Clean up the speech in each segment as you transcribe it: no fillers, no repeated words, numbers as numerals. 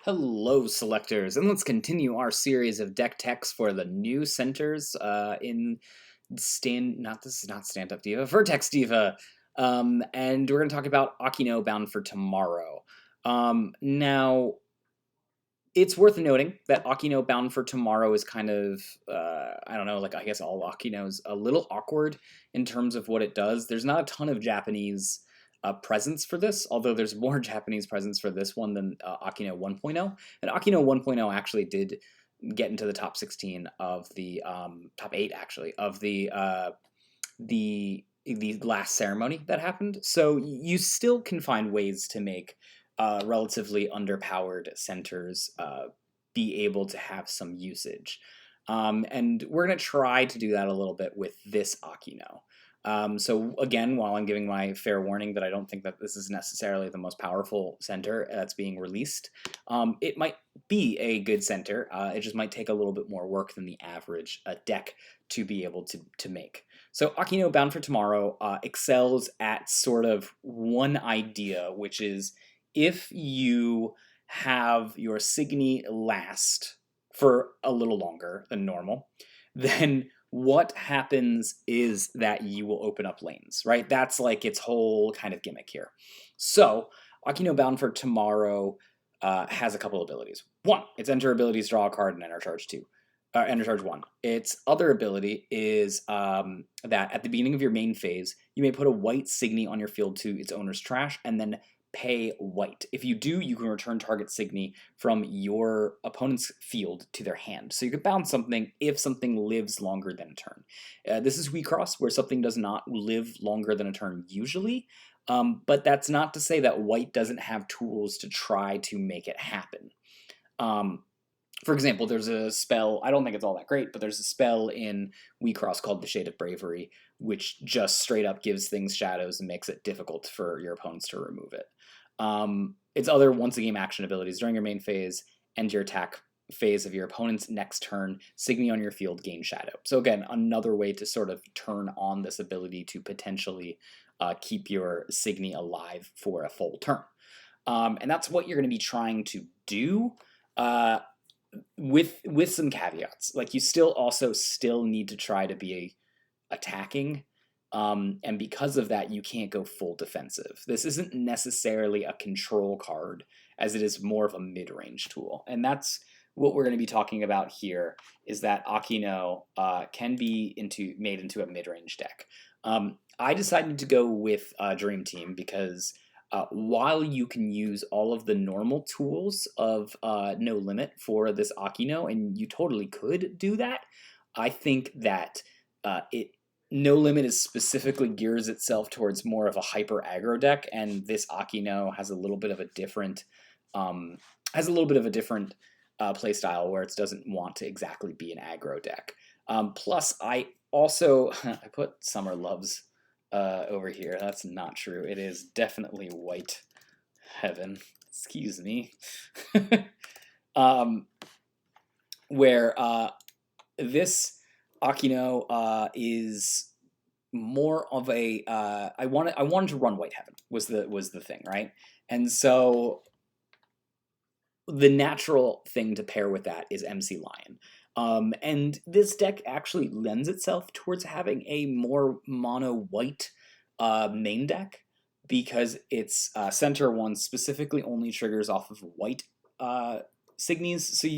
Hello, selectors, and let's continue our series of deck techs for the new centers in this is not Stand Up Diva, Vertex Diva, and we're going to talk about Akino Bound for Tomorrow. Now, it's worth noting that Akino Bound for Tomorrow is kind of, I don't know, like I guess all Akinos a little awkward in terms of what it does. There's not a ton of Japanese presence for this, although there's more Japanese presence for this one than Akino 1.0. And Akino 1.0 actually did get into the top 16 of the top 8 actually of the last ceremony that happened. So you still can find ways to make relatively underpowered centers be able to have some usage. And we're going to try to do that a little bit with this Akino. So again, while I'm giving my fair warning that I don't think that this is necessarily the most powerful center that's being released, it might be a good center. It just might take a little bit more work than the average deck to be able to make. So Akino Bound for Tomorrow excels at sort of one idea, which is if you have your Signy last for a little longer than normal, then what happens is that you will open up lanes, right? That's like its whole kind of gimmick here. So Akino Bound for Tomorrow has a couple abilities. One, its enter abilities draw a card and enter charge 2. Enter charge 1. Its other ability is that at the beginning of your main phase, you may put a white Signy on your field to its owner's trash and then pay white. If you do, you can return target Signy from your opponent's field to their hand. So you can bounce something if something lives longer than a turn. This is Wixoss, where something does not live longer than a turn usually, but that's not to say that white doesn't have tools to try to make it happen. For example, there's a spell, I don't think it's all that great, but there's a spell in Wixoss called the Shade of Bravery, which just straight up gives things shadows and makes it difficult for your opponents to remove it. Its other once-a-game action abilities during your main phase and your attack phase of your opponent's next turn, Signy on your field, gain shadow. So again, another way to sort of turn on this ability to potentially keep your Signy alive for a full turn. And that's what you're going to be trying to do. With some caveats, like you still need to try to be attacking, and because of that, you can't go full defensive. This isn't necessarily a control card, as it is more of a mid-range tool, and that's what we're going to be talking about here. Is that Akino can be made into a mid-range deck. I decided to go with Dream Team because while you can use all of the normal tools of No Limit for this Akino, and you totally could do that, I think that No Limit is specifically gears itself towards more of a hyper aggro deck, and this Akino has a little bit of a different play style where it doesn't want to exactly be an aggro deck. Plus, I also I put Summer Loves over here. That's not true. It is definitely White Heaven. Excuse me. Where this Akino is more of a I wanted to run White Heaven was the thing, right? And so the natural thing to pair with that is MC Lion. And this deck actually lends itself towards having a more mono-white main deck because its center one specifically only triggers off of white Signies, so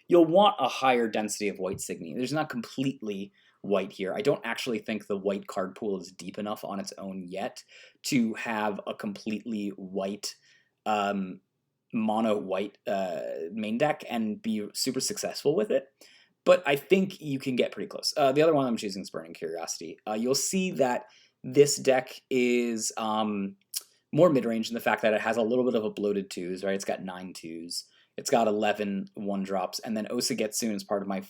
you'll want a higher density of white Signy. There's not completely white here. I don't actually think the white card pool is deep enough on its own yet to have a completely white mono white main deck and be super successful with it. But I think you can get pretty close. The other one I'm choosing is Burning Curiosity. You'll see that this deck is more mid-range in the fact that it has a little bit of a bloated 2s, right? It's got 9 2s. It's got 11 1-drops, and then Osagetsu is part of my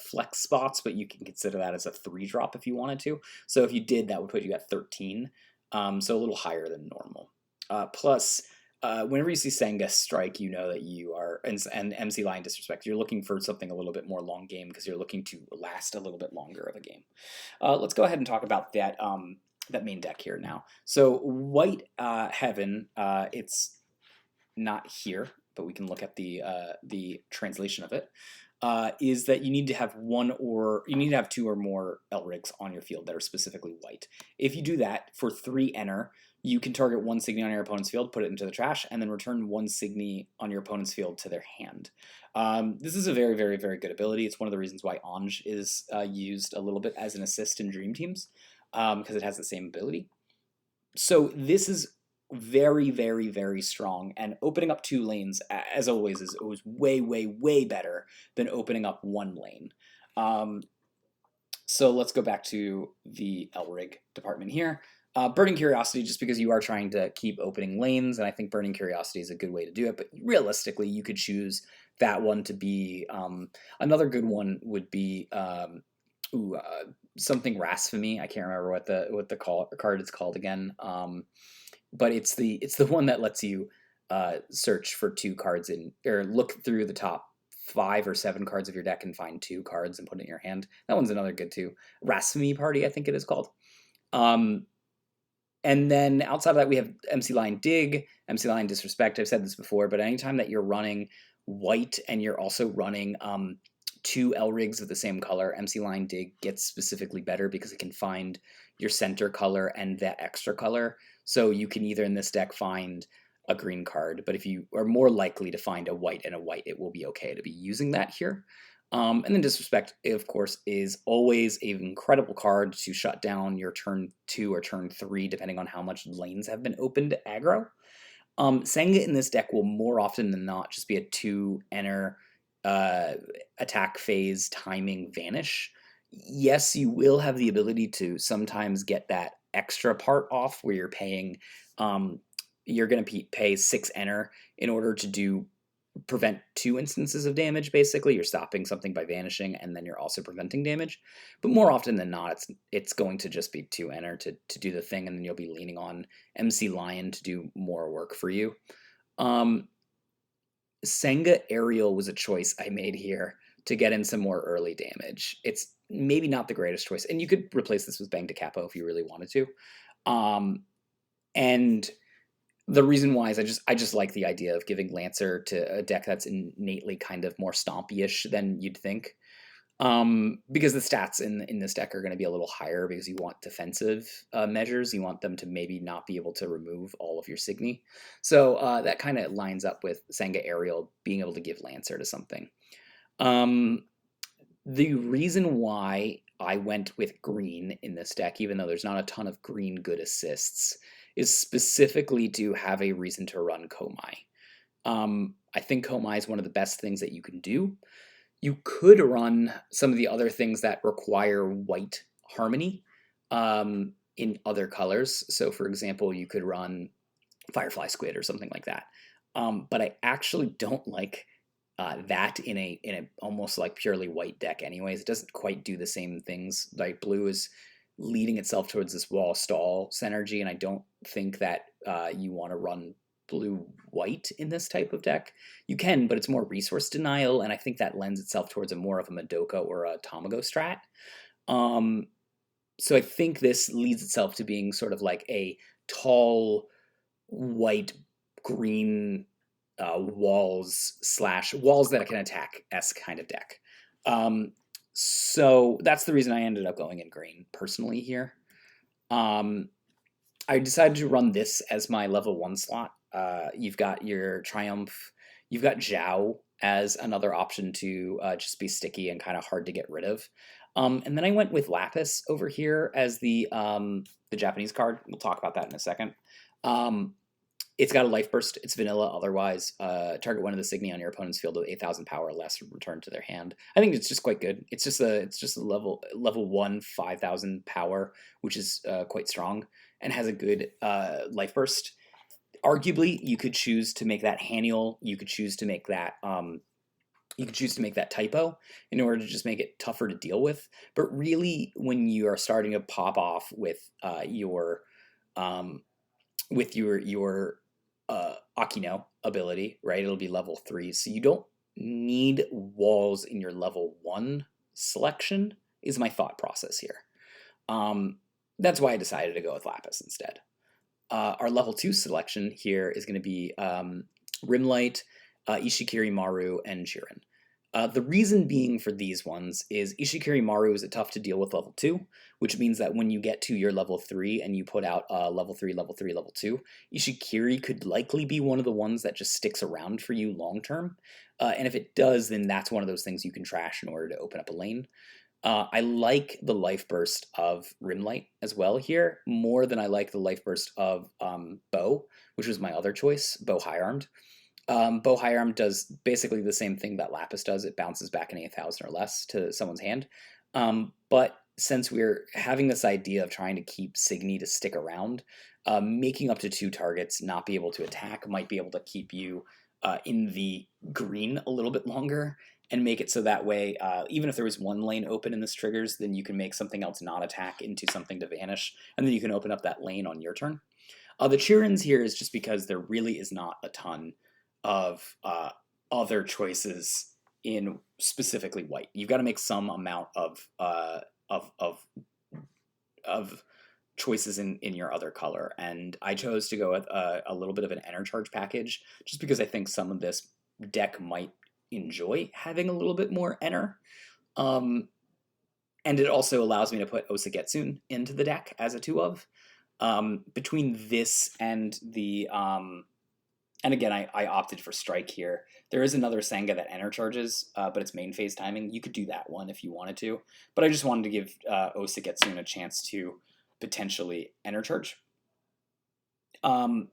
flex spots, but you can consider that as a 3-drop if you wanted to. So if you did, that would put you at 13, so a little higher than normal. Plus, whenever you see Senga Strike, you know that you are, and MC Lion Disrespect, you're looking for something a little bit more long game because you're looking to last a little bit longer of a game. Let's go ahead and talk about that main deck here now. So White Heaven, it's not here but we can look at the translation of it. Is that you need to have two or more Elrics on your field that are specifically white. If you do that for 3 enter, you can target 1 Signy on your opponent's field, put it into the trash, and then return 1 Signy on your opponent's field to their hand. This is a very, very, very good ability. It's one of the reasons why Anj is used a little bit as an assist in Dream Teams, because it has the same ability. So this is very, very, very strong, and opening up 2 lanes, as always, is always way, way, way better than opening up 1 lane. So let's go back to the Elrig department here. Burning Curiosity, just because you are trying to keep opening lanes, and I think Burning Curiosity is a good way to do it, but realistically, you could choose that one to be, another good one would be, something Rasfamy. I can't remember what the card is called again. But it's the one that lets you search for 2 cards or look through the top 5 or 7 cards of your deck and find 2 cards and put it in your hand. That one's another good too. Rasfamy Party, I think it is called. And then outside of that, we have MC Lion Dig, MC Lion Disrespect. I've said this before, but anytime that you're running white and you're also running 2 Elrigs of the same color, MC Lion Dig gets specifically better because it can find your center color and that extra color. So you can either in this deck find a green card, but if you are more likely to find a white and a white, it will be okay to be using that here. And then Disrespect, of course, is always an incredible card to shut down your turn 2 or turn 3, depending on how much lanes have been opened to aggro. Senga in this deck will more often than not just be a 2 enter attack phase timing vanish. Yes, you will have the ability to sometimes get that extra part off where you're paying, you're going to pay 6 enter in order to prevent 2 instances of damage. Basically, you're stopping something by vanishing, and then you're also preventing damage. But more often than not, it's going to just be 2 enter to do the thing, and then you'll be leaning on MC Lion to do more work for you. Senga Aerial was a choice I made here to get in some more early damage. It's maybe not the greatest choice, and you could replace this with Bang to Capo if you really wanted to. And the reason why is I just like the idea of giving Lancer to a deck that's innately kind of more stompy-ish than you'd think. Because the stats in this deck are going to be a little higher because you want defensive measures. You want them to maybe not be able to remove all of your Signy. So that kind of lines up with Senga Aerial being able to give Lancer to something. The reason why I went with green in this deck, even though there's not a ton of green good assists, is specifically to have a reason to run Komai. I think Komai is one of the best things that you can do. You could run some of the other things that require white harmony in other colors. So, for example, you could run Firefly Squid or something like that. But I actually don't like that in a almost like purely white deck. Anyways, it doesn't quite do the same things. Like blue is leading itself towards this wall stall synergy, and I don't think that you want to run blue-white in this type of deck. You can, but it's more resource denial, and I think that lends itself towards a more of a Madoka or a Tamago strat. So I think this leads itself to being sort of like a tall, white-green walls that can attack-esque kind of deck. So that's the reason I ended up going in green personally here. I decided to run this as my level 1 slot. You've got your Triumph, you've got Zhao as another option to just be sticky and kind of hard to get rid of. And then I went with Lapis over here as the Japanese card. We'll talk about that in a second. It's got a life burst. It's vanilla. Otherwise, target one of the Signy on your opponent's field with 8,000 power or less returned to their hand. I think it's just quite good. It's just a level 1 5,000 power, which is quite strong and has a good life burst. Arguably, you could choose to make that Haniel. You could choose to make that. You could choose to make that Typo in order to just make it tougher to deal with. But really, when you are starting to pop off with your Akino ability, right? It'll be level 3, so you don't need walls in your level 1 selection, is my thought process here. That's why I decided to go with Lapis instead. Our level 2 selection here is going to be Rimlight, Ishikiri, Maru, and Jiren. The reason being for these ones is Ishikiri Maru is a tough to deal with level 2, which means that when you get to your level 3 and you put out level 3, level 3, level 2, Ishikiri could likely be one of the ones that just sticks around for you long term. And if it does, then that's one of those things you can trash in order to open up a lane. I like the life burst of Rimlight as well here, more than I like the life burst of Bow, which was my other choice, Bow High Armed. Bow High Arm does basically the same thing that Lapis does. It bounces back an 8,000 or less to someone's hand. But since we're having this idea of trying to keep Signy to stick around, making up to 2 targets not be able to attack might be able to keep you in the green a little bit longer and make it so that way, even if there was one lane open in this triggers, then you can make something else not attack into something to vanish, and then you can open up that lane on your turn. The Chirins here is just because there really is not a ton of other choices in specifically white. You've got to make some amount of choices in your other color, and I chose to go with a little bit of an Enercharge package just because I think some of this deck might enjoy having a little bit more Ener. And it also allows me to put Osagetsune into the deck as a 2-of. Between this and the and again, I opted for Strike here. There is another Senga that Enercharges, but it's main phase timing. You could do that one if you wanted to, but I just wanted to give Osagetsune a chance to potentially Enercharge. Our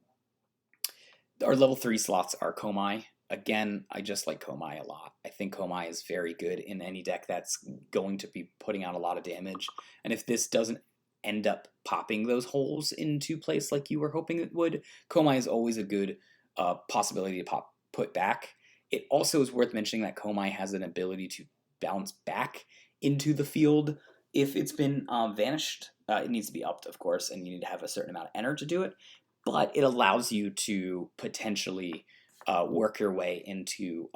level 3 slots are Komai. Again, I just like Komai a lot. I think Komai is very good in any deck that's going to be putting out a lot of damage, and if this doesn't end up popping those holes into place like you were hoping it would, Komai is always a good possibility to put back. It also is worth mentioning that Komai has an ability to bounce back into the field if it's been vanished. It needs to be upped, of course, and you need to have a certain amount of Ener to do it, but it allows you to potentially work your way into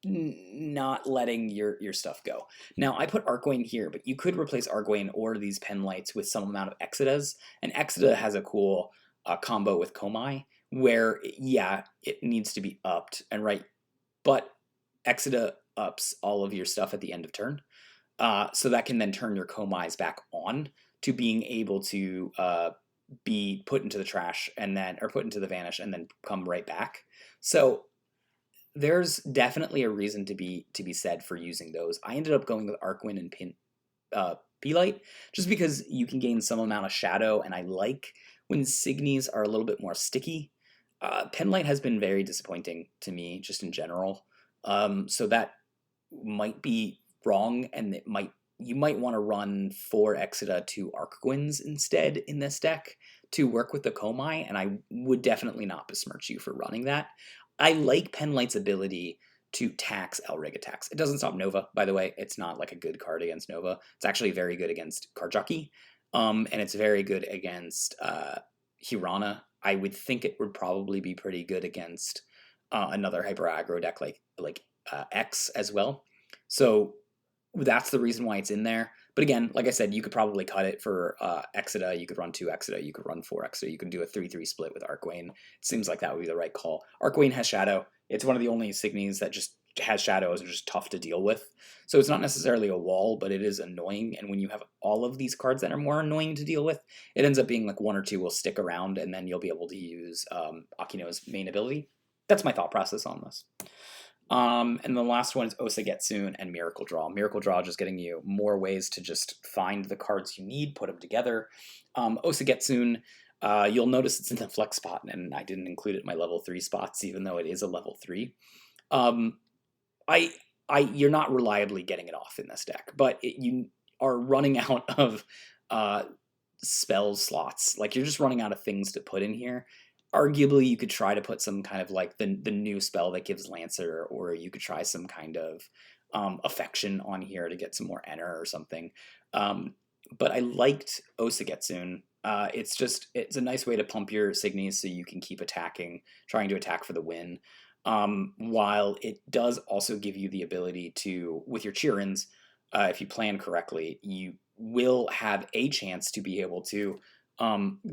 not letting your stuff go. Now, I put Arcwayne here, but you could replace Arcwayne or these Penlights with some amount of Exodus, and Exoda has a cool combo with Komai, where, yeah, it needs to be upped, and right, but Exoda ups all of your stuff at the end of turn, so that can then turn your Komais back on to being able to be put into the trash and then, or put into the vanish and then come right back. So there's definitely a reason to be said for using those. I ended up going with Arcwin and P-Light just because you can gain some amount of shadow, and I like when Signies are a little bit more sticky. Penlight has been very disappointing to me just in general, so that might be wrong, and you might want to run 4 Exoda to Arcgwins instead in this deck to work with the Komai, and I would definitely not besmirch you for running that. I like Penlight's ability to tax Elrig attacks. It doesn't stop Nova, by the way. It's not like a good card against Nova. It's actually very good against card jockey, and it's very good against Hirana. I would think it would probably be pretty good against another hyper aggro deck like X as well. So that's the reason why it's in there. But again, like I said, you could probably cut it for Exoda. You could run 2 Exoda. You could run 4 Exoda. You could do a 3-3 split with Arcwayne. It seems like that would be the right call. Arcwayne has Shadow. It's one of the only Signies that just has Shadows and just tough to deal with. So it's not necessarily a wall, but it is annoying. And when you have all of these cards that are more annoying to deal with, it ends up being like 1 or 2 will stick around, and then you'll be able to use Akino's main ability. That's my thought process on this. And the last one is Osagetsune and Miracle Draw. Miracle Draw just getting you more ways to just find the cards you need, put them together. Osagetsune, you'll notice it's in the flex spot, and I didn't include it in my level 3 spots, even though it is a level 3. You're not reliably getting it off in this deck, but you are running out of spell slots. Like, you're just running out of things to put in here. Arguably, you could try to put some kind of like the new spell that gives Lancer, or you could try some kind of affection on here to get some more Ener or something. But I liked Osagetsune. It's a nice way to pump your Signies so you can keep attacking, trying to attack for the win. While it does also give you the ability to, with your Chirins, if you plan correctly, you will have a chance to be able to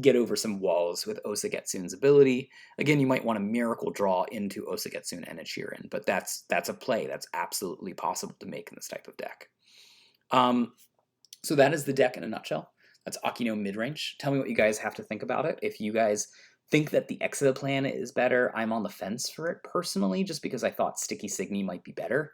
get over some walls with Osagetsun's ability. Again, you might want a Miracle Draw into Osagetsun and a Chirin, but that's a play that's absolutely possible to make in this type of deck. So that is the deck in a nutshell. That's Akino Midrange. Tell me what you guys have to think about it. If you guys think that the Exila plan is better, I'm on the fence for it personally, just because I thought Sticky Signy might be better.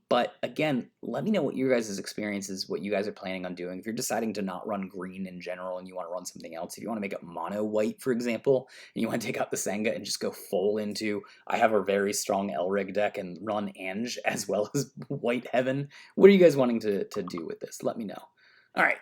But again, let me know what your guys' experience is, what you guys are planning on doing. If you're deciding to not run green in general and you want to run something else, if you want to make it mono white, for example, and you want to take out the Senga and just go full into, I have a very strong Elrig deck and run Ange as well as White Heaven, what are you guys wanting to do with this? Let me know. All right.